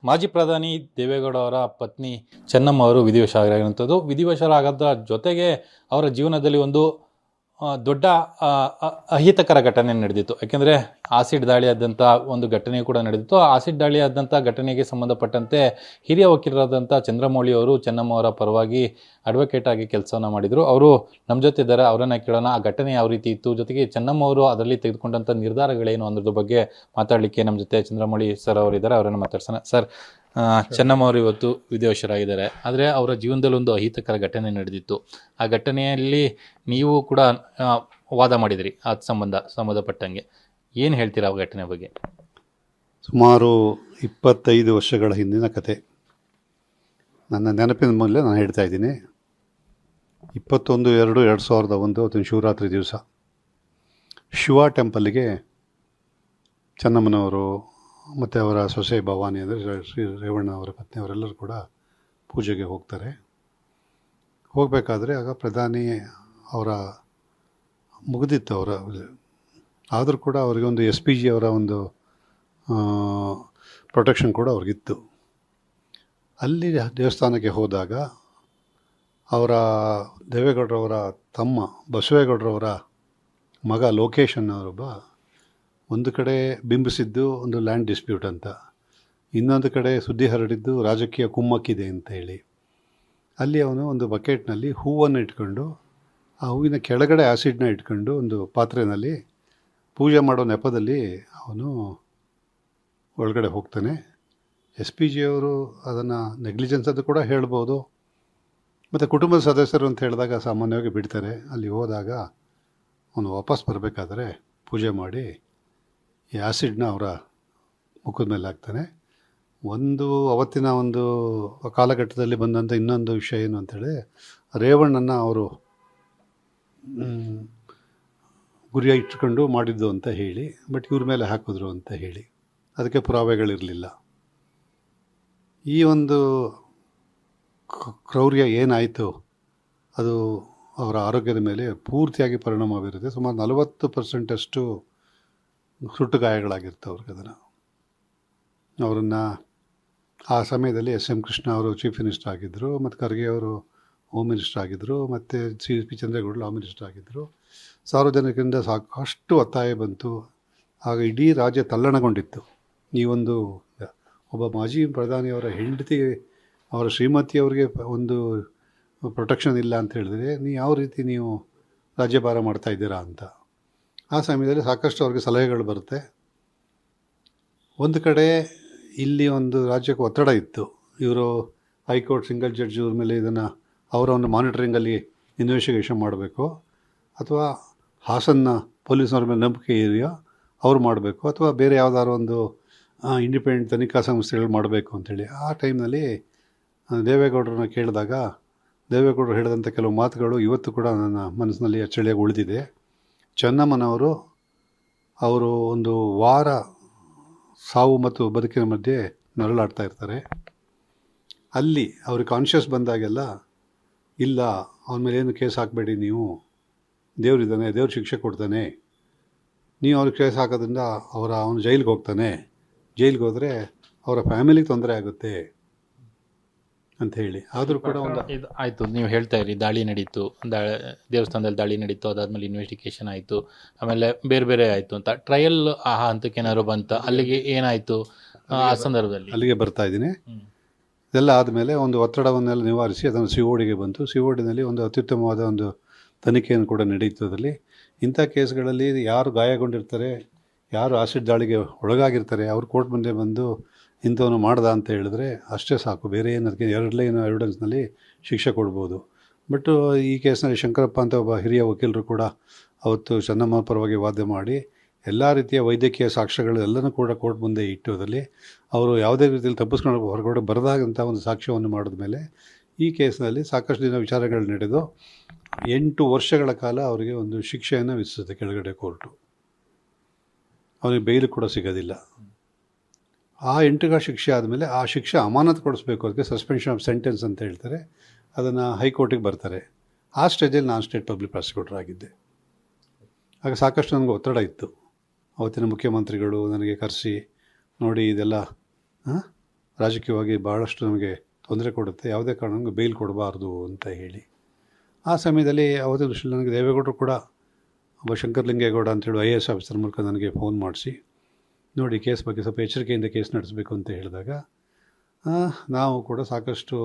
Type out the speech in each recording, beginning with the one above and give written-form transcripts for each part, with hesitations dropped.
ಮಾಜಿ ಪ್ರಧಾನಿ ದೇವೇಗೌಡ ಅವರ ಪತ್ನಿ ಚೆನ್ನಮ್ಮ ಅವರು ವಿಧಿವಶರಾಗಿರುವಂಥದ್ದು. ವಿಧಿವಶರಾಗದ ಜೊತೆಗೆ ಅವರ ಜೀವನದಲ್ಲಿ ಒಂದು ದೊಡ್ಡ ಅಹಿತಕರ ಘಟನೆ ನಡೆದಿತ್ತು. ಯಾಕೆಂದರೆ ಆಸಿಡ್ ದಾಳಿಯಾದಂಥ ಒಂದು ಘಟನೆ ಕೂಡ ನಡೆದಿತ್ತು. ಆಸಿಡ್ ದಾಳಿಯಾದಂಥ ಘಟನೆಗೆ ಸಂಬಂಧಪಟ್ಟಂತೆ ಹಿರಿಯ ವಕೀಲರಾದಂಥ ಚಂದ್ರಮೌಳಿ ಅವರು ಚೆನ್ನಮ್ಮ ಅವರ ಪರವಾಗಿ ಅಡ್ವೊಕೇಟ್ ಆಗಿ ಕೆಲಸವನ್ನು ಮಾಡಿದರು. ಅವರು ನಮ್ಮ ಜೊತೆ ಇದ್ದಾರೆ, ಅವರನ್ನು ಕೇಳೋಣ. ಆ ಘಟನೆ ಯಾವ ರೀತಿ ಇತ್ತು, ಜೊತೆಗೆ ಚೆನ್ನಮ್ಮ ಅವರು ಅದರಲ್ಲಿ ತೆಗೆದುಕೊಂಡಂಥ ನಿರ್ಧಾರಗಳೇನು ಅನ್ನೋದ್ರ ಬಗ್ಗೆ ಮಾತಾಡಲಿಕ್ಕೆ ನಮ್ಮ ಜೊತೆ ಚಂದ್ರಮೌಳಿ ಸರ್ ಅವರಿದ್ದಾರೆ. ಅವರನ್ನು ಮಾತಾಡ್ಸೋಣ. ಸರ್, ಚೆನ್ನಮ್ಮ ಅವರು ಇವತ್ತು ವಿಧಿವಶರಾಗಿದ್ದಾರೆ. ಆದರೆ ಅವರ ಜೀವನದಲ್ಲಿ ಒಂದು ಅಹಿತಕರ ಘಟನೆ ನಡೆದಿತ್ತು. ಆ ಘಟನೆಯಲ್ಲಿ ನೀವು ಕೂಡ ವಾದ ಮಾಡಿದಿರಿ. ಅದು ಸಂಬಂಧಪಟ್ಟಂಗೆ ಏನು ಹೇಳ್ತೀರಾ ಆ ಘಟನೆ ಬಗ್ಗೆ? ಸುಮಾರು 25 ವರ್ಷಗಳ ಹಿಂದಿನ ಕತೆ. ನನ್ನ ನೆನಪಿನ ಮೇಲೆ ನಾನು ಹೇಳ್ತಾ ಇದ್ದೀನಿ. 21/2/2001 ಅವತ್ತಿನ ಶಿವರಾತ್ರಿ ದಿವಸ ಶಿವ ಟೆಂಪಲ್ಗೆ ಚೆನ್ನಮ್ಮನವರು ಮತ್ತು ಅವರ ಸೊಸೆ ಭವಾನಿ ಅಂದರೆ ಶ್ರೀ ರೇವಣ್ಣ ಅವರ ಪತ್ನಿ ಅವರೆಲ್ಲರೂ ಕೂಡ ಪೂಜೆಗೆ ಹೋಗ್ತಾರೆ. ಹೋಗಬೇಕಾದ್ರೆ ಆಗ ಪ್ರಧಾನಿ ಅವರ ಮುಗಿದಿತ್ತು ಅವರ, ಆದರೂ ಕೂಡ ಅವರಿಗೆ ಒಂದು SPG ಅವರ ಒಂದು ಪ್ರೊಟೆಕ್ಷನ್ ಕೂಡ ಅವ್ರಿಗಿತ್ತು. ಅಲ್ಲಿ ದೇವಸ್ಥಾನಕ್ಕೆ ಹೋದಾಗ ಅವರ ದೇವೇಗೌಡರವರ ತಮ್ಮ ಬಸವೇಗೌಡರವರ ಮಗ ಲೋಕೇಶ್ ಅನ್ನೋರೊಬ್ಬ ಒಂದು ಕಡೆ ಬಿಂಬಿಸಿದ್ದು ಒಂದು ಲ್ಯಾಂಡ್ ಡಿಸ್ಪ್ಯೂಟ್ ಅಂತ, ಇನ್ನೊಂದು ಕಡೆ ಸುದ್ದಿ ಹರಡಿದ್ದು ರಾಜಕೀಯ ಕುಮ್ಮಕ್ಕಿದೆ ಅಂತ ಹೇಳಿ. ಅಲ್ಲಿ ಅವನು ಒಂದು ಬಕೆಟ್ನಲ್ಲಿ ಹೂವನ್ನು ಇಟ್ಕೊಂಡು, ಆ ಹೂವಿನ ಕೆಳಗಡೆ ಆ್ಯಸಿಡ್ನ ಇಟ್ಕೊಂಡು ಒಂದು ಪಾತ್ರೆಯಲ್ಲಿ ಪೂಜೆ ಮಾಡೋ ನೆಪದಲ್ಲಿ ಅವನು ಒಳಗಡೆ ಹೋಗ್ತಾನೆ. SPG ಅವರು ಅದನ್ನು ನೆಗ್ಲಿಜೆನ್ಸ್ ಅಂತ ಕೂಡ ಹೇಳ್ಬೋದು, ಮತ್ತು ಕುಟುಂಬದ ಸದಸ್ಯರು ಅಂತ ಹೇಳಿದಾಗ ಸಾಮಾನ್ಯವಾಗಿ ಬಿಡ್ತಾರೆ. ಅಲ್ಲಿ ಹೋದಾಗ ಅವನು ವಾಪಸ್ ಬರಬೇಕಾದ್ರೆ ಪೂಜೆ ಮಾಡಿ ಈ ಆ್ಯಸಿಡ್ನ ಅವರ ಮುಖದ ಮೇಲೆ ಹಾಕ್ತಾನೆ. ಅವತ್ತಿನ ಒಂದು ಕಾಲಘಟ್ಟದಲ್ಲಿ ಬಂದಂಥ ಇನ್ನೊಂದು ವಿಷಯ ಏನು ಅಂಥೇಳಿ, ರೇವಣ್ಣನ ಅವರು ಗುರಿಯಾಗಿ ಇಟ್ಕೊಂಡು ಮಾಡಿದ್ದು ಅಂತ ಹೇಳಿ, ಬಟ್ ಇವ್ರ ಮೇಲೆ ಹಾಕಿದ್ರು ಅಂತ ಹೇಳಿ, ಅದಕ್ಕೆ ಪುರಾವೆಗಳಿರಲಿಲ್ಲ. ಈ ಒಂದು ಕ್ರೌರ್ಯ ಏನಾಯಿತು ಅದು ಅವರ ಆರೋಗ್ಯದ ಮೇಲೆ ಪೂರ್ತಿಯಾಗಿ ಪರಿಣಾಮ ಬೀರುತ್ತೆ. ಸುಮಾರು 40% ಸುಟ್ಟು ಗಾಯಗಳಾಗಿರ್ತವೆ ಅವ್ರಿಗೆ. ಅವರನ್ನು ಆ ಸಮಯದಲ್ಲಿ SM ಕೃಷ್ಣ ಅವರು ಚೀಫ್ ಮಿನಿಸ್ಟರ್ ಆಗಿದ್ದರು, ಮತ್ತು ಖರ್ಗೆ ಅವರು ಹೋಮ್ ಮಿನಿಸ್ಟರ್ ಆಗಿದ್ದರು, ಮತ್ತು CP ಚಂದ್ರೇಗೌಡರು ಲಾ ಮಿನಿಸ್ಟರ್ ಆಗಿದ್ದರು. ಸಾರ್ವಜನಿಕರಿಂದ ಸಾಕಷ್ಟು ಒತ್ತಾಯ ಬಂತು. ಆಗ ಇಡೀ ರಾಜ್ಯ ತಲ್ಲಣಗೊಂಡಿತ್ತು. ಈ ಒಂದು ಒಬ್ಬ ಮಾಜಿ ಪ್ರಧಾನಿಯವರ ಹೆಂಡತಿ, ಅವರ ಶ್ರೀಮತಿಯವರಿಗೆ ಒಂದು ಪ್ರೊಟೆಕ್ಷನ್ ಇಲ್ಲ ಅಂತ ಹೇಳಿದ್ರೆ ಯಾವ ರೀತಿ ನೀವು ರಾಜ್ಯಭಾರ ಮಾಡ್ತಾ ಇದ್ದೀರಾ ಅಂತ. ಆ ಸಮಯದಲ್ಲಿ ಸಾಕಷ್ಟು ಅವ್ರಿಗೆ ಸಲಹೆಗಳು ಬರುತ್ತೆ. ಒಂದು ಕಡೆ ಇಲ್ಲಿ ಒಂದು ರಾಜ್ಯಕ್ಕೆ ಒತ್ತಡ ಇತ್ತು. ಇವರು ಹೈಕೋರ್ಟ್ ಸಿಂಗಲ್ ಜಡ್ಜ್ ಇವ್ರ ಮೇಲೆ ಇದನ್ನು ಅವರ ಒಂದು ಮಾನಿಟರಿಂಗಲ್ಲಿ ಇನ್ವೆಸ್ಟಿಗೇಷನ್ ಮಾಡಬೇಕು, ಅಥವಾ ಹಾಸನ್ನ ಪೊಲೀಸ್ನವ್ರ ಮೇಲೆ ನಂಬಿಕೆ ಇದೆಯೋ ಅವ್ರು ಮಾಡಬೇಕು, ಅಥವಾ ಬೇರೆ ಯಾವುದಾದ್ರು ಒಂದು ಇಂಡಿಪೆಂಡೆಂಟ್ ತನಿಖಾ ಸಂಸ್ಥೆಗಳು ಮಾಡಬೇಕು ಅಂಥೇಳಿ. ಆ ಟೈಮ್ನಲ್ಲಿ ದೇವೇಗೌಡರನ್ನ ಕೇಳಿದಾಗ ದೇವೇಗೌಡರು ಹೇಳಿದಂಥ ಕೆಲವು ಮಾತುಗಳು ಇವತ್ತು ಕೂಡ ನನ್ನ ಮನಸ್ಸಿನಲ್ಲಿ ಅಚ್ಚಳಿಯಾಗಿ ಉಳಿದಿದೆ. ಚೆನ್ನಮ್ಮನವರು ಅವರು ಒಂದು ವಾರ ಸಾವು ಮತ್ತು ಬದುಕಿನ ಮಧ್ಯೆ ನರಳಾಡ್ತಾ ಇರ್ತಾರೆ. ಅಲ್ಲಿ ಅವ್ರಿಗೆ ಕಾನ್ಷಿಯಸ್ ಬಂದಾಗೆಲ್ಲ, ಇಲ್ಲ ಅವನ ಮೇಲೆ ಏನು ಕೇಸ್ ಹಾಕಬೇಡಿ, ನೀವು ದೇವರಿದ್ದಾನೆ, ದೇವ್ರ ಶಿಕ್ಷೆ ಕೊಡ್ತಾನೆ, ನೀವು ಅವ್ರಿಗೆ ಕೇಸ್ ಹಾಕೋದ್ರಿಂದ ಅವನು ಜೈಲಿಗೆ ಹೋಗ್ತಾನೆ, ಜೈಲಿಗೆ ಹೋದರೆ ಅವರ ಫ್ಯಾಮಿಲಿಗೆ ತೊಂದರೆ ಆಗುತ್ತೆ ಅಂತ ಹೇಳಿ. ಆದರೂ ಕೂಡ ಒಂದು ಇದು ಆಯಿತು, ನೀವು ಹೇಳ್ತಾ ಇರಿ, ದಾಳಿ ನಡೀತು, ದೇವಸ್ಥಾನದಲ್ಲಿ ದಾಳಿ ನಡೀತು, ಅದಾದಮೇಲೆ ಇನ್ವೆಸ್ಟಿಗೇಷನ್ ಆಯಿತು, ಆಮೇಲೆ ಬೇರೆ ಬೇರೆ ಆಯಿತು ಅಂತ ಟ್ರಯಲ್ ಆ ಹಂತಕ್ಕೆ ಏನಾದ್ರು ಬಂತ? ಅಲ್ಲಿಗೆ ಏನಾಯಿತು ಆ ಸಂದರ್ಭದಲ್ಲಿ? ಅಲ್ಲಿಗೆ ಬರ್ತಾ ಇದ್ದೀನಿ. ಇದೆಲ್ಲ ಆದಮೇಲೆ ಒಂದು ಒತ್ತಡವನ್ನೆಲ್ಲ ನಿವಾರಿಸಿ ಅದನ್ನು CODಗೆ ಬಂತು. CODನಲ್ಲಿ ಒಂದು ಅತ್ಯುತ್ತಮವಾದ ಒಂದು ತನಿಖೆಯನ್ನು ಕೂಡ ನಡೀತು. ಅದರಲ್ಲಿ ಇಂಥ ಕೇಸ್ಗಳಲ್ಲಿ ಯಾರು ಗಾಯಗೊಂಡಿರ್ತಾರೆ, ಯಾರು ಆಸಿಡ್ ದಾಳಿಗೆ ಒಳಗಾಗಿರ್ತಾರೆ, ಅವ್ರು ಕೋರ್ಟ್ ಮುಂದೆ ಬಂದು ಇಂಥವನು ಮಾಡ್ದ ಅಂತ ಹೇಳಿದ್ರೆ ಅಷ್ಟೇ ಸಾಕು. ಬೇರೆ ಏನು ಅದಕ್ಕೆ 2 ಲೈನ್ ಎವಿಡೆನ್ಸ್ನಲ್ಲಿ ಶಿಕ್ಷೆ ಕೊಡ್ಬೋದು. ಬಟ್ ಈ ಕೇಸ್ನಲ್ಲಿ ಶಂಕರಪ್ಪ ಅಂತ ಒಬ್ಬ ಹಿರಿಯ ವಕೀಲರು ಕೂಡ ಅವತ್ತು ಚೆನ್ನಮ್ಮ ಪರವಾಗಿ ವಾದ ಮಾಡಿ ಎಲ್ಲ ರೀತಿಯ ವೈದ್ಯಕೀಯ ಸಾಕ್ಷ್ಯಗಳು ಎಲ್ಲನೂ ಕೂಡ ಕೋರ್ಟ್ ಮುಂದೆ ಇಟ್ಟು ಅದರಲ್ಲಿ ಅವರು ಯಾವುದೇ ರೀತಿಯಲ್ಲಿ ತಪ್ಪಿಸ್ಕೊಂಡು ಹೊರಗಡೆ ಬರದಾಗಂಥ ಒಂದು ಸಾಕ್ಷ್ಯವನ್ನು ಮಾಡಿದ ಮೇಲೆ ಈ ಕೇಸ್ನಲ್ಲಿ ಸಾಕಷ್ಟು ದಿನ ವಿಚಾರಗಳು ನಡೆದು 8 ವರ್ಷಗಳ ಕಾಲ ಅವರಿಗೆ ಒಂದು ಶಿಕ್ಷೆಯನ್ನು ವಿಧಿಸುತ್ತೆ ಕೆಳಗಡೆ ಕೋರ್ಟು. ಅವನಿಗೆ ಬೇಲ್ ಕೂಡ ಸಿಗೋದಿಲ್ಲ. ಆ 8ರ ಶಿಕ್ಷೆ ಆದಮೇಲೆ ಆ ಶಿಕ್ಷೆ ಅಮಾನತು ಕೊಡಿಸ್ಬೇಕು, ಅದಕ್ಕೆ ಸಸ್ಪೆನ್ಷನ್ ಆಫ್ ಸೆಂಟೆನ್ಸ್ ಅಂತ ಹೇಳ್ತಾರೆ. ಅದನ್ನು ಹೈಕೋರ್ಟಿಗೆ ಬರ್ತಾರೆ. ಆ ಸ್ಟೇಜಲ್ಲಿ ನಾನು ಸ್ಟೇಟ್ ಪಬ್ಲಿಕ್ ಪ್ರಾಸಿಕ್ಯೂಟರ್ ಆಗಿದ್ದೆ. ಆಗ ಸಾಕಷ್ಟು ನನಗೆ ಒತ್ತಡ ಇತ್ತು. ಅವತ್ತಿನ ಮುಖ್ಯಮಂತ್ರಿಗಳು ನನಗೆ ಕರೆಸಿ, ನೋಡಿ ಇದೆಲ್ಲ ರಾಜಕೀಯವಾಗಿ ಭಾಳಷ್ಟು ನಮಗೆ ತೊಂದರೆ ಕೊಡುತ್ತೆ, ಯಾವುದೇ ಕಾರಣಕ್ಕೂ ಬೇಲ್ ಕೊಡಬಾರ್ದು ಅಂತ ಹೇಳಿ. ಆ ಸಮಯದಲ್ಲಿ ಅವತ್ತೇ ದೃಷ್ಟಿಯಲ್ಲಿ ನನಗೆ ದೇವೇಗೌಡರು ಕೂಡ ಒಬ್ಬ ಶಂಕರಲಿಂಗೇಗೌಡ ಅಂತೇಳಿ IAS ಆಫೀಸರ್ ಮೂಲಕ ನನಗೆ ಫೋನ್ ಮಾಡಿಸಿ, ನೋಡಿ ಕೇಸ್ ಬಗ್ಗೆ ಸ್ವಲ್ಪ ಎಚ್ಚರಿಕೆಯಿಂದ ಕೇಸ್ ನಡೆಸಬೇಕು ಅಂತ ಹೇಳಿದಾಗ ನಾವು ಕೂಡ ಸಾಕಷ್ಟು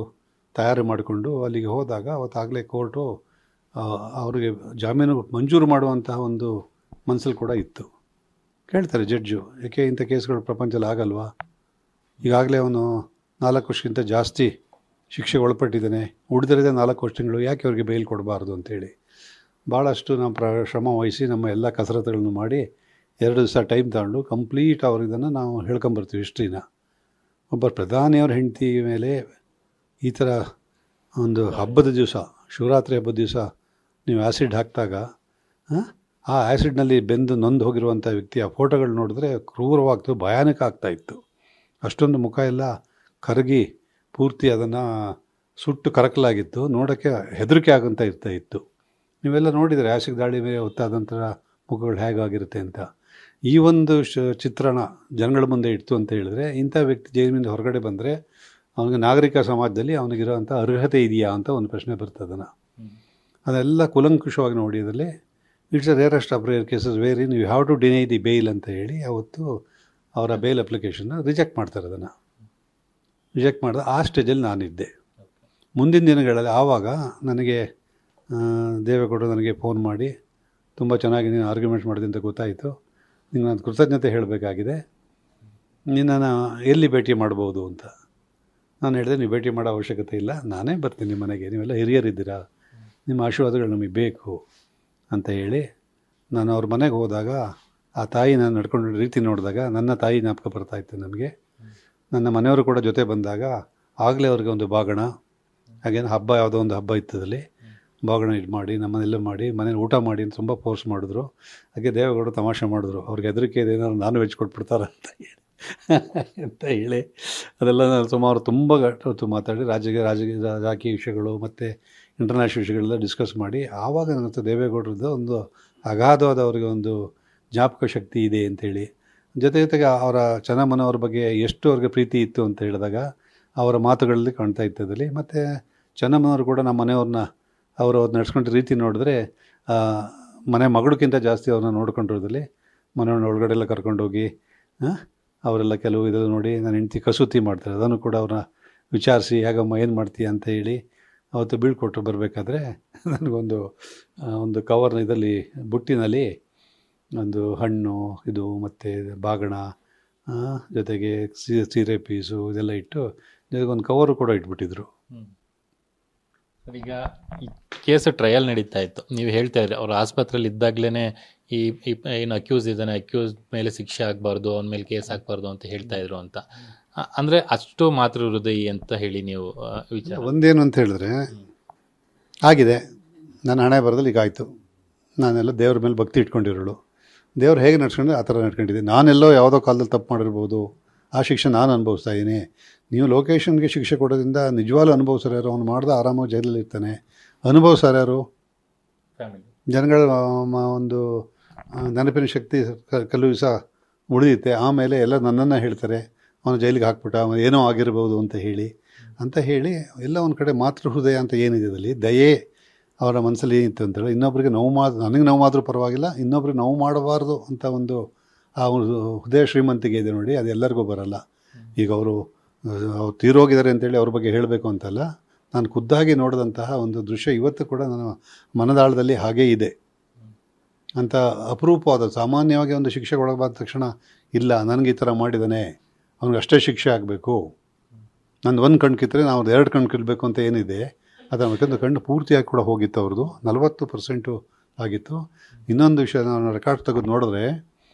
ತಯಾರಿ ಮಾಡಿಕೊಂಡು ಅಲ್ಲಿಗೆ ಹೋದಾಗ ಅವತ್ತಾಗಲೇ ಕೋರ್ಟು ಅವರಿಗೆ ಜಾಮೀನು ಮಂಜೂರು ಮಾಡುವಂತಹ ಒಂದು ಮನಸ್ಸಲ್ಲಿ ಕೂಡ ಇತ್ತು. ಕೇಳ್ತಾರೆ ಜಡ್ಜು, ಏಕೆ ಇಂಥ ಕೇಸ್ಗಳು ಪ್ರಪಂಚದಲ್ಲಿ ಆಗಲ್ವಾ, ಈಗಾಗಲೇ ಅವನು 4 ವರ್ಷಕ್ಕಿಂತ ಜಾಸ್ತಿ ಶಿಕ್ಷೆಗೆ ಒಳಪಟ್ಟಿದ್ದಾನೆ, ಉಳಿದಿರೋದೇ 4 ವರ್ಷ ತಿಂಗಳು, ಯಾಕೆ ಅವ್ರಿಗೆ ಬೇಲ್ ಕೊಡಬಾರ್ದು ಅಂತೇಳಿ ಭಾಳಷ್ಟು ನಾವು ಶ್ರಮ ವಹಿಸಿ ನಮ್ಮ ಎಲ್ಲ ಕಸರತ್ತುಗಳನ್ನು ಮಾಡಿ 2 ದಿವಸ ಟೈಮ್ ತಗೊಂಡು ಕಂಪ್ಲೀಟ್ ಇದನ್ನು ನಾವು ಹೇಳ್ಕೊಂಬರ್ತೀವಿ ಹಿಸ್ಟ್ರಿನ. ಒಬ್ಬ ಪ್ರಧಾನಿಯವ್ರ ಹೆಂಡತಿ ಮೇಲೆ ಈ ಥರ ಒಂದು ಹಬ್ಬದ ದಿವಸ, ಶಿವರಾತ್ರಿ ಹಬ್ಬದ ದಿವಸ ನೀವು ಆ್ಯಸಿಡ್ ಹಾಕಿದಾಗ ಆ ಆ್ಯಸಿಡ್ನಲ್ಲಿ ಬೆಂದು ನೊಂದು ಹೋಗಿರುವಂಥ ವ್ಯಕ್ತಿಯ ಫೋಟೋಗಳು ನೋಡಿದ್ರೆ ಕ್ರೂರವಾಗ್ತು, ಭಯಾನಕ ಆಗ್ತಾಯಿತ್ತು. ಅಷ್ಟೊಂದು ಮುಖ ಎಲ್ಲ ಕರಗಿ ಪೂರ್ತಿ ಅದನ್ನು ಸುಟ್ಟು ಕರಕಲಾಗಿತ್ತು, ನೋಡೋಕ್ಕೆ ಹೆದರಿಕೆ ಆಗೋಂಥ ಇತ್ತು. ನೀವೆಲ್ಲ ನೋಡಿದರೆ ಆ್ಯಸಿಡ್ ದಾಳಿ ಮೇಲೆ ಹೊತ್ತಾದ ನಂತರ ಮುಖಗಳು ಹೇಗಾಗಿರುತ್ತೆ ಅಂತ. ಈ ಒಂದು ಚಿತ್ರಣ ಜನಗಳ ಮುಂದೆ ಇಡ್ತು ಅಂತ ಹೇಳಿದ್ರೆ, ಇಂಥ ವ್ಯಕ್ತಿ ಜೈಲಿನಿಂದ ಹೊರಗಡೆ ಬಂದರೆ ಅವನಿಗೆ ನಾಗರಿಕ ಸಮಾಜದಲ್ಲಿ ಅವನಿಗಿರೋವಂಥ ಅರ್ಹತೆ ಇದೆಯಾ ಅಂತ ಒಂದು ಪ್ರಶ್ನೆ ಬರ್ತದನ್ನು. ಅದೆಲ್ಲ ಕುಲಂಕುಷವಾಗಿ ನೋಡಿದಲ್ಲಿ it's a rarest of rare cases where in you have to deny the bail ಅಂತ ಹೇಳಿ ಅವತ್ತು ಅವರ ಬೇಲ್ ಅಪ್ಲಿಕೇಶನ್ನ ರಿಜೆಕ್ಟ್ ಮಾಡ್ತಾರೆ. ಅದನ್ನು ರಿಜೆಕ್ಟ್ ಮಾಡಿದ ಆ ಸ್ಟೇಜಲ್ಲಿ ನಾನಿದ್ದೆ. ಮುಂದಿನ ದಿನಗಳಲ್ಲಿ ಆವಾಗ ನನಗೆ ದೇವೇಗೌಡರು ನನಗೆ ಫೋನ್ ಮಾಡಿ, ತುಂಬ ಚೆನ್ನಾಗಿ ನೀನು ಆರ್ಗ್ಯುಮೆಂಟ್ ಮಾಡಿದೆ ಅಂತ ಗೊತ್ತಾಯಿತು, ನಿಂಗೆ ನಾನು ಕೃತಜ್ಞತೆ ಹೇಳಬೇಕಾಗಿದೆ, ನಿನ್ನನ್ನು ಎಲ್ಲಿ ಭೇಟಿ ಮಾಡ್ಬೋದು ಅಂತ. ನಾನು ಹೇಳಿದೆ, ನೀವು ಭೇಟಿ ಮಾಡೋ ಅವಶ್ಯಕತೆ ಇಲ್ಲ, ನಾನೇ ಬರ್ತೀನಿ ನಿಮ್ಮ ಮನೆಗೆ, ನೀವೆಲ್ಲ ಹಿರಿಯರಿದ್ದೀರಾ, ನಿಮ್ಮ ಆಶೀರ್ವಾದಗಳು ನಮಗೆ ಬೇಕು ಅಂತ ಹೇಳಿ ನಾನು ಅವ್ರ ಮನೆಗೆ ಹೋದಾಗ ಆ ತಾಯಿ ನಾನು ನಡ್ಕೊಂಡು ರೀತಿ ನೋಡಿದಾಗ ನನ್ನ ತಾಯಿ ಜ್ಞಾಪಕ ಬರ್ತಾಯಿತ್ತು ನನಗೆ. ನನ್ನ ಮನೆಯವರು ಕೂಡ ಜೊತೆ ಬಂದಾಗ ಆಗಲೇ ಅವ್ರಿಗೆ ಒಂದು ಬಾಗಣ, ಹಾಗೇನು ಹಬ್ಬ ಯಾವುದೋ ಒಂದು ಹಬ್ಬ ಇತ್ತದಲ್ಲಿ ಬಾಗಣ ಇದು ಮಾಡಿ ನಮ್ಮನ್ನೆಲ್ಲ ಮಾಡಿ ಮನೇಲಿ ಊಟ ಮಾಡಿ ಅಂತ ತುಂಬ ಫೋರ್ಸ್ ಮಾಡಿದ್ರು. ಹಾಗೆ ದೇವೇಗೌಡರು ತಮಾಷೆ ಮಾಡಿದ್ರು, ಅವ್ರಿಗೆ ಹೆದರಿಕೆ ಇದೆ ಏನಾದ್ರು ನಾನ್ ವೆಜ್ ಕೊಟ್ಬಿಡ್ತಾರೆ ಅಂತ ಹೇಳಿ ಅದೆಲ್ಲ ನಾನು ಸುಮಾರು ತುಂಬ ಹೊತ್ತು ಮಾತಾಡಿ ರಾಜಕೀಯ ವಿಷಯಗಳು ಮತ್ತು ಇಂಟರ್ನ್ಯಾಷನಲ್ ವಿಷಯಗಳೆಲ್ಲ ಡಿಸ್ಕಸ್ ಮಾಡಿ ಆವಾಗ ನನಗೆ ದೇವೇಗೌಡರದ್ದು ಒಂದು ಅಗಾಧವಾದ ಅವರಿಗೆ ಒಂದು ಜ್ಞಾಪಕ ಶಕ್ತಿ ಇದೆ ಅಂಥೇಳಿ, ಜೊತೆಗೆ ಅವರ ಚೆನ್ನಮ್ಮನವ್ರ ಬಗ್ಗೆ ಎಷ್ಟು ಅವ್ರಿಗೆ ಪ್ರೀತಿ ಇತ್ತು ಅಂತ ಹೇಳಿದಾಗ ಅವರ ಮಾತುಗಳಲ್ಲಿ ಕಾಣ್ತಾ ಇತ್ತದಲ್ಲಿ. ಮತ್ತು ಚೆನ್ನಮ್ಮನವರು ಕೂಡ ನಮ್ಮ ಮನೆಯವ್ರನ್ನ ಅವರು ನಡ್ಸ್ಕೊಂಡ ರೀತಿ ನೋಡಿದ್ರೆ ಮನೆ ಮಗಳಿಗಿಂತ ಜಾಸ್ತಿ ಅವ್ರನ್ನ ನೋಡ್ಕೊಂಡಿರೋದಲ್ಲಿ ಮನೆಯವ್ರನ್ನ ಒಳಗಡೆ ಎಲ್ಲ ಕರ್ಕೊಂಡೋಗಿ ಅವರೆಲ್ಲ ಕೆಲವು ಇದೆಲ್ಲ ನೋಡಿ ನನ್ನ ಹೆಂಡ್ತಿ ಕಸೂತಿ ಮಾಡ್ತಾರೆ, ಅದನ್ನು ಕೂಡ ಅವ್ರನ್ನ ವಿಚಾರಿಸಿ ಹೇಗಮ್ಮ ಏನು ಮಾಡ್ತೀಯ ಅಂತ ಹೇಳಿ ಅವತ್ತು ಬೀಳ್ಕೊಟ್ಟು ಬರಬೇಕಾದ್ರೆ ನನಗೊಂದು ಒಂದು ಕವರ್ನ ಇದರಲ್ಲಿ ಬುಟ್ಟಿನಲ್ಲಿ ಒಂದು ಹಣ್ಣು ಇದು ಮತ್ತು ಬಾಗಣ ಜೊತೆಗೆ ಸೀರೆ ಪೀಸು ಇದೆಲ್ಲ ಇಟ್ಟು ಜೊತೆಗೆ ಒಂದು ಕವರು ಕೂಡ ಇಟ್ಬಿಟ್ಟಿದ್ರು. ಈಗ ಈ ಕೇಸ್ ಟ್ರಯಲ್ ನಡೀತಾ ಇತ್ತು, ನೀವು ಹೇಳ್ತಾ ಇದ್ರಿ ಅವ್ರು ಆಸ್ಪತ್ರೆಯಲ್ಲಿ ಇದ್ದಾಗಲೇ ಈ ಏನು ಅಕ್ಯೂಸ್ ಇದ್ದಾನೆ, ಅಕ್ಯೂಸ್ ಮೇಲೆ ಶಿಕ್ಷೆ ಆಗಬಾರ್ದು, ಅವನ ಮೇಲೆ ಕೇಸ್ ಹಾಕಬಾರ್ದು ಅಂತ ಹೇಳ್ತಾ ಇದ್ರು ಅಂತ. ಅಂದರೆ ಅಷ್ಟು ಮಾತೃ ಹೃದಯಿ ಅಂತ ಹೇಳಿ ನೀವು ವಿಚಾರ. ಒಂದೇನು ಅಂತ ಹೇಳಿದ್ರೆ ಆಗಿದೆ, ನನ್ನ ಹಣೆ ಬರದಲ್ಲಿ ಈಗ ಆಯಿತು, ನಾನೆಲ್ಲ ದೇವ್ರ ಮೇಲೆ ಭಕ್ತಿ ಇಟ್ಕೊಂಡಿರೋಳು, ದೇವ್ರು ಹೇಗೆ ನಡ್ಸ್ಕೊಂಡ್ರೆ ಆ ಥರ ನಡ್ಕೊಂಡಿದ್ದೆ, ನಾನೆಲ್ಲೋ ಯಾವುದೋ ಕಾಲದಲ್ಲಿ ತಪ್ಪು ಮಾಡಿರ್ಬೋದು, ಆ ಶಿಕ್ಷೆ ನಾನು ಅನುಭವಿಸ್ತಾ ಇದ್ದೀನಿ. ನೀವು ಲೊಕೇಶನ್ಗೆ ಶಿಕ್ಷೆ ಕೊಡೋದ್ರಿಂದ ನಿಜವಾಗ್ಲೂ ಅನುಭವಿಸೋರು ಯಾರು, ಅವ್ನು ಮಾಡ್ದೆ ಆರಾಮಾಗಿ ಜೈಲಲ್ಲಿ ಇರ್ತಾನೆ, ಅನುಭವಿಸೋರು ಯಾರು, ಜನಗಳ ಒಂದು ನೆನಪಿನ ಶಕ್ತಿ ಕೆಲವು ದಿವಸ ಉಳಿಯುತ್ತೆ, ಆಮೇಲೆ ಎಲ್ಲ ನನ್ನನ್ನು ಹೇಳ್ತಾರೆ ಅವನು ಜೈಲಿಗೆ ಹಾಕ್ಬಿಟ್ಟ, ಅವನು ಏನೋ ಆಗಿರ್ಬೋದು ಅಂತ ಹೇಳಿ ಎಲ್ಲ ಒಂದು ಕಡೆ ಮಾತೃ ಹೃದಯ ಅಂತ ಏನಿದೆ ಅದರಲ್ಲಿ ದಯೆ ಅವರ ಮನಸ್ಸಲ್ಲಿ ಏನಿತ್ತು ಅಂತೇಳಿ, ಇನ್ನೊಬ್ಬರಿಗೆ ನೋವು ನನಗೆ ನೋವು ಮಾಡಿದ್ರೂ ಪರವಾಗಿಲ್ಲ, ಇನ್ನೊಬ್ರಿಗೆ ನೋವು ಮಾಡಬಾರ್ದು ಅಂತ ಒಂದು ಆ ಒಂದು ಹೃದಯ ಶ್ರೀಮಂತಿಗೆ ಇದೆ ನೋಡಿ, ಅದು ಎಲ್ಲರಿಗೂ ಬರಲ್ಲ. ಈಗ ಅವ್ರು ತೀರೋಗಿದ್ದಾರೆ ಅಂತೇಳಿ ಅವ್ರ ಬಗ್ಗೆ ಹೇಳಬೇಕು ಅಂತಲ್ಲ, ನಾನು ಖುದ್ದಾಗಿ ನೋಡಿದಂತಹ ಒಂದು ದೃಶ್ಯ ಇವತ್ತು ಕೂಡ ನನ್ನ ಮನದಾಳದಲ್ಲಿ ಹಾಗೇ ಇದೆ ಅಂತ. ಅಪರೂಪವಾದ ಸಾಮಾನ್ಯವಾಗಿ ಒಂದು ಶಿಕ್ಷೆಗೆ ಒಳಗಾದ ತಕ್ಷಣ ಇಲ್ಲ ನನಗೆ ಈ ಥರ ಮಾಡಿದ್ದಾನೆ ಅವ್ನಿಗೆ ಅಷ್ಟೇ ಶಿಕ್ಷೆ ಆಗಬೇಕು, ನಂದು ಒಂದು ಕಣ್ಣು ಕಿತ್ತರೆ ನಾವು 2 ಕಣ್ಣು ಕಿಲ್ಲಬೇಕು ಅಂತ ಏನಿದೆ ಅದನ್ನು ಕಣ್ಣು ಪೂರ್ತಿಯಾಗಿ ಕೂಡ ಹೋಗಿತ್ತು ಅವ್ರದ್ದು, 40% ಆಗಿತ್ತು. ಇನ್ನೊಂದು ವಿಷಯ ನಾನು ರೆಕಾರ್ಡ್ ತೆಗೆದು ನೋಡಿದ್ರೆ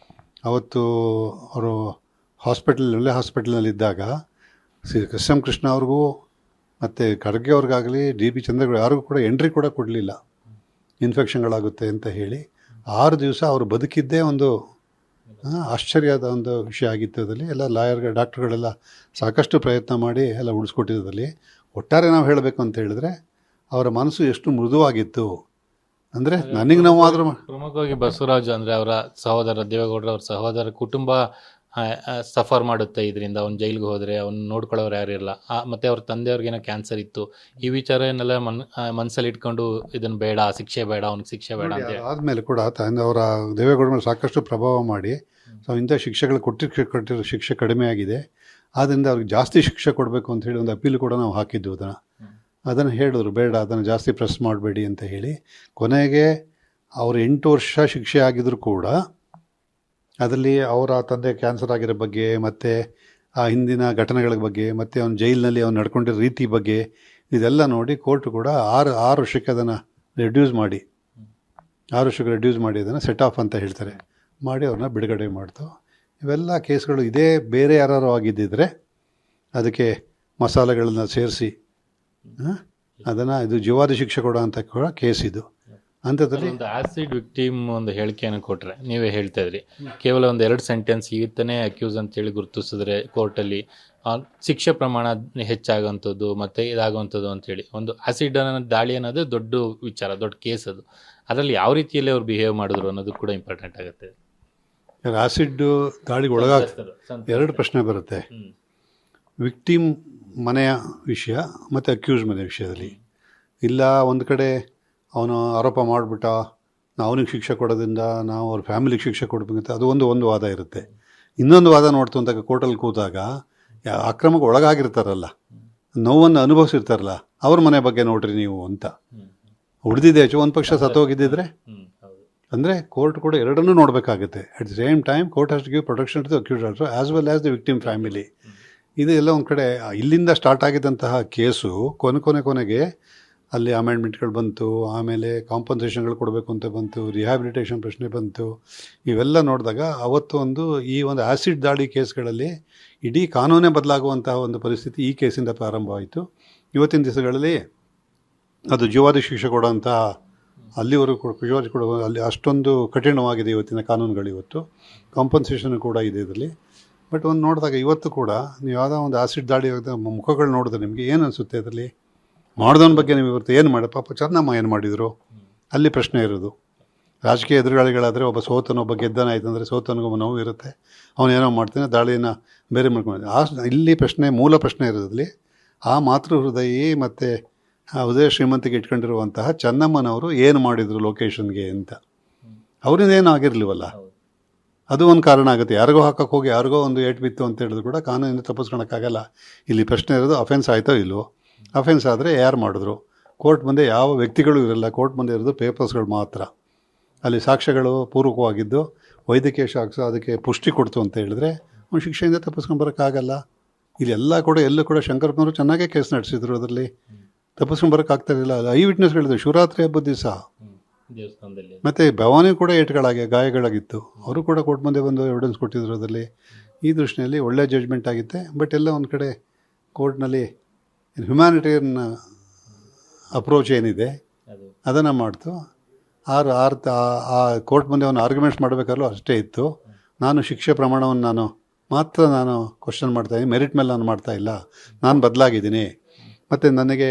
ಅವತ್ತು ಅವರು ಒಳ್ಳೆ ಹಾಸ್ಪಿಟಲ್ನಲ್ಲಿದ್ದಾಗ ಎಸ್.ಎಂ. ಕೃಷ್ಣ ಅವ್ರಿಗೂ ಮತ್ತು ಖರ್ಗೆ ಅವ್ರಿಗಾಗಲಿ DB ಚಂದ್ರಗೌಡ ಯಾರಿಗೂ ಕೂಡ ಎಂಟ್ರಿ ಕೂಡ ಕೊಡಲಿಲ್ಲ, ಇನ್ಫೆಕ್ಷನ್ಗಳಾಗುತ್ತೆ ಅಂತ ಹೇಳಿ. 6 ದಿವಸ ಅವರು ಬದುಕಿದ್ದೇ ಒಂದು ಆಶ್ಚರ್ಯದ ಒಂದು ವಿಷಯ ಆಗಿತ್ತು. ಅದರಲ್ಲಿ ಎಲ್ಲ ಡಾಕ್ಟ್ರುಗಳೆಲ್ಲ ಸಾಕಷ್ಟು ಪ್ರಯತ್ನ ಮಾಡಿ ಎಲ್ಲ ಉಳಿಸ್ಕೊಟ್ಟಿದ್ದಲ್ಲಿ. ಒಟ್ಟಾರೆ ನಾವು ಹೇಳಬೇಕು ಅಂತ ಹೇಳಿದ್ರೆ ಅವರ ಮನಸ್ಸು ಎಷ್ಟು ಮೃದುವಾಗಿತ್ತು ಅಂದರೆ ನನಗೆ ನೋವಾದರೂ. ಪ್ರಮುಖವಾಗಿ ಬಸವರಾಜ್ ಅಂದರೆ ಅವರ ಸಹೋದರ ದೇವೇಗೌಡರ ಅವ್ರ ಸಹೋದರ ಕುಟುಂಬ ಸಫರ್ ಮಾಡುತ್ತೆ ಇದರಿಂದ. ಅವ್ನು ಜೈಲಿಗೆ ಹೋದರೆ ಅವ್ನು ನೋಡ್ಕೊಳ್ಳೋರು ಯಾರು ಇರಲ್ಲ. ಮತ್ತು ಅವ್ರ ತಂದೆಯವ್ರಿಗೇನೋ ಕ್ಯಾನ್ಸರ್ ಇತ್ತು. ಈ ವಿಚಾರನೆಲ್ಲ ಮನಸ್ಸಲ್ಲಿ ಇಟ್ಕೊಂಡು ಇದನ್ನು ಬೇಡ, ಶಿಕ್ಷೆ ಬೇಡ, ಅವ್ನಿಗೆ ಶಿಕ್ಷೆ ಬೇಡ ಅಂತ ಹೇಳಿ ಆದಮೇಲೆ ಕೂಡ ಅವರ ದೇವೇಗೌಡ ಮೇಲೆ ಸಾಕಷ್ಟು ಪ್ರಭಾವ ಮಾಡಿ ಸೊ ಇಂಥ ಶಿಕ್ಷೆಗಳು ಕೊಟ್ಟಿರೋ ಶಿಕ್ಷೆ ಕಡಿಮೆ ಆಗಿದೆ, ಆದ್ದರಿಂದ ಅವ್ರಿಗೆ ಜಾಸ್ತಿ ಶಿಕ್ಷೆ ಕೊಡಬೇಕು ಅಂತ ಹೇಳಿ ಒಂದು ಅಪೀಲ್ ಕೂಡ ನಾವು ಹಾಕಿದ್ದು. ಅದನ್ನು ಹೇಳಿದ್ರು, ಬೇಡ ಅದನ್ನು ಜಾಸ್ತಿ ಪ್ರೆಸ್ ಮಾಡಬೇಡಿ ಅಂತ ಹೇಳಿ. ಕೊನೆಗೆ ಅವರು 8 ವರ್ಷ ಶಿಕ್ಷೆ ಆಗಿದ್ರು ಕೂಡ ಅದರಲ್ಲಿ ಅವರ ತಂದೆ ಕ್ಯಾನ್ಸರ್ ಆಗಿರೋ ಬಗ್ಗೆ ಮತ್ತು ಆ ಹಿಂದಿನ ಘಟನೆಗಳ ಬಗ್ಗೆ ಮತ್ತು ಅವ್ನು ಜೈಲಿನಲ್ಲಿ ಅವ್ನು ನಡ್ಕೊಂಡಿರೋ ರೀತಿ ಬಗ್ಗೆ ಇದೆಲ್ಲ ನೋಡಿ ಕೋರ್ಟ್ ಕೂಡ 6 ವರ್ಷಕ್ಕೆ ಅದನ್ನು ರೆಡ್ಯೂಸ್ ಮಾಡಿ 6 ವರ್ಷಕ್ಕೆ ರೆಡ್ಯೂಸ್ ಮಾಡಿ ಅದನ್ನು ಸೆಟ್ ಆಫ್ ಅಂತ ಹೇಳ್ತಾರೆ ಮಾಡಿ ಅವ್ರನ್ನ ಬಿಡುಗಡೆ ಮಾಡ್ತು. ಇವೆಲ್ಲ ಕೇಸ್ಗಳು ಇದೇ ಬೇರೆ ಯಾರು ಆಗಿದ್ದಿದ್ರೆ ಅದಕ್ಕೆ ಮಸಾಲೆಗಳನ್ನ ಸೇರಿಸಿ ಅದನ್ನು ಇದು ಜೀವಾದಿ ಶಿಕ್ಷೆ ಕೊಡೋ ಅಂತ ಕೂಡ ಕೇಸ್ ಇದು. ಅಂಥದ್ರಲ್ಲಿ ಒಂದು ಆಸಿಡ್ ವಿಕ್ಟಿಮ್ ಒಂದು ಹೇಳಿಕೆಯನ್ನು ಕೊಟ್ಟರೆ, ನೀವೇ ಹೇಳ್ತಾ ಇದ್ರಿ ಕೇವಲ ಒಂದು 2 ಸೆಂಟೆನ್ಸ್ ಈತನೇ ಅಕ್ಯೂಸ್ ಅಂತೇಳಿ ಗುರುತಿಸಿದ್ರೆ ಕೋರ್ಟಲ್ಲಿ ಶಿಕ್ಷೆ ಪ್ರಮಾಣ ಹೆಚ್ಚಾಗುವಂಥದ್ದು ಮತ್ತು ಇದಾಗುವಂಥದ್ದು ಅಂತೇಳಿ, ಒಂದು ಆಸಿಡ್ ದಾಳಿ ಅನ್ನೋದು ದೊಡ್ಡ ವಿಚಾರ, ದೊಡ್ಡ ಕೇಸ್ ಅದು. ಅದರಲ್ಲಿ ಯಾವ ರೀತಿಯಲ್ಲಿ ಅವ್ರು ಬಿಹೇವ್ ಮಾಡಿದ್ರು ಅನ್ನೋದು ಕೂಡ ಇಂಪಾರ್ಟೆಂಟ್ ಆಗುತ್ತೆ. ಆಸಿಡ್ ದಾಳಿಗೆ ಒಳಗಾಗ್ತದೆ 2 ಪ್ರಶ್ನೆ ಬರುತ್ತೆ. ವಿಕ್ಟಿಮ್ ಮನೆಯ ವಿಷಯ ಮತ್ತು ಅಕ್ಯೂಸ್ ಮನೆ ವಿಷಯದಲ್ಲಿ. ಇಲ್ಲ ಒಂದು ಕಡೆ ಅವನು ಆರೋಪ ಮಾಡಿಬಿಟ್ಟ, ಅವನಿಗೆ ಶಿಕ್ಷೆ ಕೊಡೋದ್ರಿಂದ ನಾವು ಅವ್ರ ಫ್ಯಾಮಿಲಿಗೆ ಶಿಕ್ಷೆ ಕೊಡಬೇಕಂತ ಅದು ಒಂದು ವಾದ ಇರುತ್ತೆ. ಇನ್ನೊಂದು ವಾದ ನೋಡ್ತು ಅಂದಾಗ ಕೋರ್ಟಲ್ಲಿ ಕೂತಾಗ ಅಕ್ರಮಕ್ಕೆ ಒಳಗಾಗಿರ್ತಾರಲ್ಲ, ನೋವನ್ನು ಅನುಭವಿಸಿರ್ತಾರಲ್ಲ, ಅವ್ರ ಮನೆ ಬಗ್ಗೆ ನೋಡ್ರಿ ನೀವು ಅಂತ. ಉಳಿದಿದೆ ಒಂದು ಪಕ್ಷ ಸತ್ತೋಗಿದ್ದಿದ್ರೆ ಅಂದರೆ ಕೋರ್ಟ್ ಕೂಡ ಎರಡನ್ನೂ ನೋಡಬೇಕಾಗುತ್ತೆ. At the same time court has to give protection to the accused also as well as the victim family. ಇದು ಎಲ್ಲ ಒಂದು ಕಡೆ ಇಲ್ಲಿಂದ ಸ್ಟಾರ್ಟ್ ಆಗಿದ್ದಂತಹ ಕೇಸು ಕೊನೆಗೆ ಅಲ್ಲಿ ಅಮೆಂಡ್ಮೆಂಟ್ಗಳು ಬಂತು, ಆಮೇಲೆ ಕಾಂಪನ್ಸೇಷನ್ಗಳು ಕೊಡಬೇಕು ಅಂತ ಬಂತು, ರಿಹ್ಯಾಬಿಲಿಟೇಷನ್ ಪ್ರಶ್ನೆ ಬಂತು. ಇವೆಲ್ಲ ನೋಡಿದಾಗ ಅವತ್ತು ಈ ಒಂದು ಆ್ಯಸಿಡ್ ದಾಳಿ ಕೇಸ್ಗಳಲ್ಲಿ ಇಡೀ ಕಾನೂನೇ ಬದಲಾಗುವಂತಹ ಒಂದು ಪರಿಸ್ಥಿತಿ ಈ ಕೇಸಿಂದ ಪ್ರಾರಂಭವಾಯಿತು. ಇವತ್ತಿನ ದಿವಸಗಳಲ್ಲಿ ಅದು ಜೀವಾದಿ ಶಿಕ್ಷೆ ಕೊಡೋಂಥ ಅಲ್ಲಿವರೆಗೂ ಜೀವಾದಿ ಕೊಡೋ ಅಲ್ಲಿ ಅಷ್ಟೊಂದು ಕಠಿಣವಾಗಿದೆ ಇವತ್ತಿನ ಕಾನೂನುಗಳು. ಇವತ್ತು ಕಾಂಪನ್ಸೇಷನ್ ಕೂಡ ಇದೆ ಇದರಲ್ಲಿ. ಬಟ್ ಒಂದು ನೋಡಿದಾಗ ಇವತ್ತು ಕೂಡ ನೀವು ಯಾವುದೋ ಒಂದು ಆ್ಯಸಿಡ್ ದಾಳಿ ಮುಖಗಳು ನೋಡಿದ್ರೆ ನಿಮಗೆ ಏನು ಅನಿಸುತ್ತೆ? ಅದರಲ್ಲಿ ಮಾಡಿದವನ ಬಗ್ಗೆ ನೀವು ಇವತ್ತು ಏನು ಮಾಡಿ ಪಾಪ ಚೆನ್ನಮ್ಮ ಏನು ಮಾಡಿದರು ಅಲ್ಲಿ ಪ್ರಶ್ನೆ ಇರೋದು. ರಾಜಕೀಯ ಎದುರುಗಾಳಿಗಳಾದರೆ ಒಬ್ಬ ಒಬ್ಬ ಗೆದ್ದನ ಆಯ್ತಂದರೆ ಸೋತನಿಗೊಬ್ಬ ನೋವು ಇರುತ್ತೆ, ಅವನೇನೋ ಮಾಡ್ತಾನೆ, ದಾಳಿಯನ್ನು ಬೇರೆ ಮಾಡ್ಕೊಂಡು ಇಲ್ಲಿ ಮೂಲ ಪ್ರಶ್ನೆ ಇರೋದ್ರಲ್ಲಿ ಆ ಮಾತೃ ಹೃದಯಿ ಮತ್ತು ಉದಯ ಶ್ರೀಮಂತಿಗೆ ಇಟ್ಕೊಂಡಿರುವಂತಹ ಚೆನ್ನಮ್ಮನವರು ಏನು ಮಾಡಿದರು ಲೊಕೇಶನ್ಗೆ ಅಂತ. ಅವರಿಂದ ಏನೂ ಆಗಿರಲಿವಲ್ಲ, ಅದು ಒಂದು ಕಾರಣ ಆಗುತ್ತೆ. ಯಾರಿಗೋ ಹಾಕೋಕ್ಕೆ ಹೋಗಿ ಯಾರಿಗೋ ಒಂದು ಏಟು ಬಿತ್ತು ಅಂತ ಹೇಳಿದ್ರು ಕೂಡ ಕಾನೂನಿಂದ ತಪ್ಪಿಸ್ಕೊಳಕ್ಕಾಗಲ್ಲ. ಇಲ್ಲಿ ಪ್ರಶ್ನೆ ಇರೋದು ಅಫೆನ್ಸ್ ಆಯಿತೋ ಇಲ್ವೋ. ಅಫೆನ್ಸ್ ಆದರೆ ಯಾರು ಮಾಡಿದ್ರು, ಕೋರ್ಟ್ ಮುಂದೆ ಯಾವ ವ್ಯಕ್ತಿಗಳು ಇರಲ್ಲ, ಕೋರ್ಟ್ ಮುಂದೆ ಇರೋದು ಪೇಪರ್ಸ್ಗಳು ಮಾತ್ರ. ಅಲ್ಲಿ ಸಾಕ್ಷ್ಯಗಳು ಪೂರ್ವಕವಾಗಿದ್ದು ವೈದ್ಯಕೀಯ ಸಾಕ್ಷ್ಯ ಅದಕ್ಕೆ ಪುಷ್ಟಿ ಕೊಡ್ತು ಅಂತ ಹೇಳಿದ್ರೆ ಒಂದು ಶಿಕ್ಷೆಯಿಂದ ತಪ್ಪಿಸ್ಕೊಂಡು ಬರೋಕ್ಕಾಗಲ್ಲ. ಇಲ್ಲಿ ಎಲ್ಲೂ ಕೂಡ ಶಂಕರಪ್ಪನವರು ಚೆನ್ನಾಗೇ ಕೇಸ್ ನಡೆಸಿದ್ರು, ಅದರಲ್ಲಿ ತಪ್ಪಿಸ್ಕೊಂಡು ಬರೋಕ್ಕಾಗ್ತಾರಿಲ್ಲ. ಐ ವಿಟ್ನೆಸ್ಗಳಿದ್ದು ಶಿವರಾತ್ರಿ ಹಬ್ಬದ ದಿವಸ ಮತ್ತು ಭವಾನಿ ಕೂಡ ಗಾಯಗಳಾಗಿತ್ತು, ಅವರು ಕೂಡ ಕೋರ್ಟ್ ಮುಂದೆ ಬಂದು ಎವಿಡೆನ್ಸ್ ಕೊಟ್ಟಿದ್ರು. ಅದರಲ್ಲಿ ಈ ದೃಷ್ಟಿಯಲ್ಲಿ ಒಳ್ಳೆಯ ಜಡ್ಜ್ಮೆಂಟ್ ಆಗಿತ್ತೆ. ಬಟ್ ಎಲ್ಲ ಒಂದು ಕಡೆ ಕೋರ್ಟ್ನಲ್ಲಿ ಹ್ಯುಮ್ಯಾನಿಟೇರಿಯನ್ ಅಪ್ರೋಚ್ ಏನಿದೆ ಅದನ್ನು ಮಾಡ್ತು. ಆ ಕೋರ್ಟ್ ಮುಂದೆ ಅವನು ಆರ್ಗ್ಯುಮೆಂಟ್ಸ್ ಮಾಡಬೇಕಾದ್ರೂ ಅಷ್ಟೇ ಇತ್ತು. ನಾನು ಶಿಕ್ಷೆ ಪ್ರಮಾಣವನ್ನು ನಾನು ಕ್ವಶನ್ ಮಾಡ್ತಾಯಿದ್ದೀನಿ, ಮೆರಿಟ್ ಮೇಲೆ ನಾನು ಮಾಡ್ತಾಯಿಲ್ಲ, ನಾನು ಬದಲಾಗಿದ್ದೀನಿ, ಮತ್ತು ನನಗೆ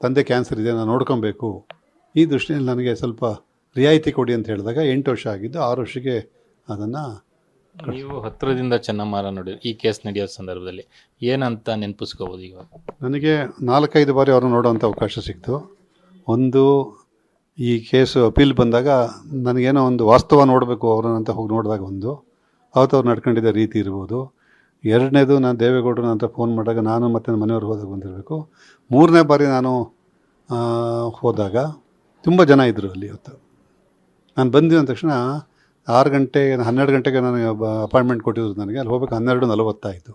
ತಂದೆ ಕ್ಯಾನ್ಸರ್ ಇದೆ, ನಾನು ನೋಡ್ಕೊಬೇಕು, ಈ ದೃಷ್ಟಿಯಲ್ಲಿ ನನಗೆ ಸ್ವಲ್ಪ ರಿಯಾಯಿತಿ ಕೊಡಿ ಅಂತ ಹೇಳಿದಾಗ 8 ವರ್ಷ ಆಗಿದ್ದು 6 ವರ್ಷಕ್ಕೆ ಅದನ್ನು. ನೀವು ಹತ್ತಿರದಿಂದ ಚೆನ್ನಮ್ಮರ ನೋಡಿ ಈ ಕೇಸ್ ನಡೆಯೋ ಸಂದರ್ಭದಲ್ಲಿ ಏನಂತ ನೆನಪಿಸ್ಕೋಬೋದು? ಈಗ ನನಗೆ 4-5 ಬಾರಿ ಅವ್ರನ್ನ ನೋಡೋವಂಥ ಅವಕಾಶ ಸಿಕ್ತು. ಒಂದು ಈ ಕೇಸು ಅಪೀಲ್ ಬಂದಾಗ ನನಗೇನೋ ಒಂದು ವಾಸ್ತವ ನೋಡಬೇಕು ಅವ್ರನ್ನಂತ ಹೋಗಿ ನೋಡಿದಾಗ ಅವತ್ತು ಅವ್ರು ನಡ್ಕೊಂಡಿದ್ದ ರೀತಿ ಇರ್ಬೋದು. 2ನೇದು ನಾನು ದೇವೇಗೌಡರನ್ನ ಅಂತ ಫೋನ್ ಮಾಡಿದಾಗ ನಾನು ಮತ್ತು ನನ್ನ ಮನೆಯವ್ರು ಹೋದಾಗ ಬಂದಿರಬೇಕು. 3ನೇ ಬಾರಿ ನಾನು ಹೋದಾಗ ತುಂಬ ಜನ ಇದ್ದರು ಅಲ್ಲಿ. ಇವತ್ತು ನಾನು ಬಂದಿದ್ದ ತಕ್ಷಣ 6 ಗಂಟೆ 12 ಗಂಟೆಗೆ ನಾನು ಅಪಾಯಿಂಟ್ಮೆಂಟ್ ಕೊಟ್ಟಿದ್ರು ನನಗೆ. ಅಲ್ಲಿ ಹೋಗ್ಬೇಕು 12:40 ಆಯಿತು.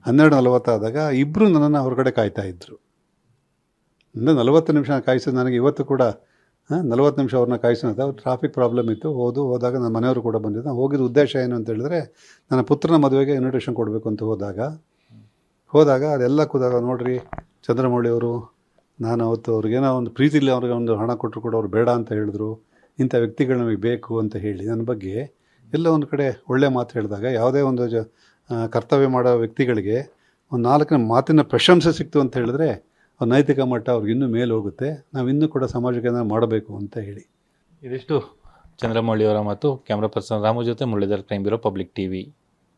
12:40 ಆದಾಗ ಇಬ್ಬರು ನನ್ನನ್ನು ಹೊರಗಡೆ ಕಾಯ್ತಾಯಿದ್ರು. 40 ನಿಮಿಷ ಕಾಯಿಸೋದು ನನಗೆ ಇವತ್ತು ಕೂಡ 40 ನಿಮಿಷ ಅವ್ರನ್ನ ಕಾಯಿಸೋದು. ಅವ್ರು ಟ್ರಾಫಿಕ್ ಪ್ರಾಬ್ಲಮ್ ಇತ್ತು. ಹೋದಾಗ ನನ್ನ ಮನೆಯವರು ಕೂಡ ಬಂದಿದ್ದು. ನಾನು ಹೋಗಿದ್ದ ಉದ್ದೇಶ ಏನು ಅಂತ ಹೇಳಿದ್ರೆ ನನ್ನ ಪುತ್ರನ ಮದುವೆಗೆ ಇನ್ವಿಟೇಷನ್ ಕೊಡಬೇಕು ಅಂತ ಹೋದಾಗ ಅದೆಲ್ಲ ಕೂದಾಗ ನೋಡಿರಿ ಚಂದ್ರಮೌಳಿಯವರು, ನಾನು ಅವತ್ತು ಅವ್ರಿಗೇನೋ ಒಂದು ಪ್ರೀತಿಲಿ ಅವ್ರಿಗೆ ಒಂದು ಹಣ ಕೊಟ್ಟರು ಕೂಡ ಅವ್ರು ಬೇಡ ಅಂತ ಹೇಳಿದ್ರು. ಇಂಥ ವ್ಯಕ್ತಿಗಳು ನಮಗೆ ಬೇಕು ಅಂತ ಹೇಳಿ ನನ್ನ ಬಗ್ಗೆ ಎಲ್ಲ ಒಂದು ಕಡೆ ಒಳ್ಳೆ ಮಾತು ಹೇಳಿದಾಗ ಯಾವುದೇ ಒಂದು ಕರ್ತವ್ಯ ಮಾಡೋ ವ್ಯಕ್ತಿಗಳಿಗೆ ಒಂದು 4 ಮಾತಿನ ಪ್ರಶಂಸೆ ಸಿಕ್ತು ಅಂತ ಹೇಳಿದ್ರೆ ಅವ್ರ ನೈತಿಕ ಮಟ್ಟ ಅವ್ರಿಗೆ ಇನ್ನೂ ಮೇಲೆ ಹೋಗುತ್ತೆ. ನಾವು ಇನ್ನೂ ಕೂಡ ಸಮಾಜಕ್ಕೆ ಮಾಡಬೇಕು ಅಂತ ಹೇಳಿ. ಇದಿಷ್ಟು ಚಂದ್ರಮೌಳಿಯವರ ಮಾತು. ಕ್ಯಾಮ್ರಾ ಪರ್ಸನ್ ರಾಮು ಜೊತೆ Muralidhar, crime bureau, public TV.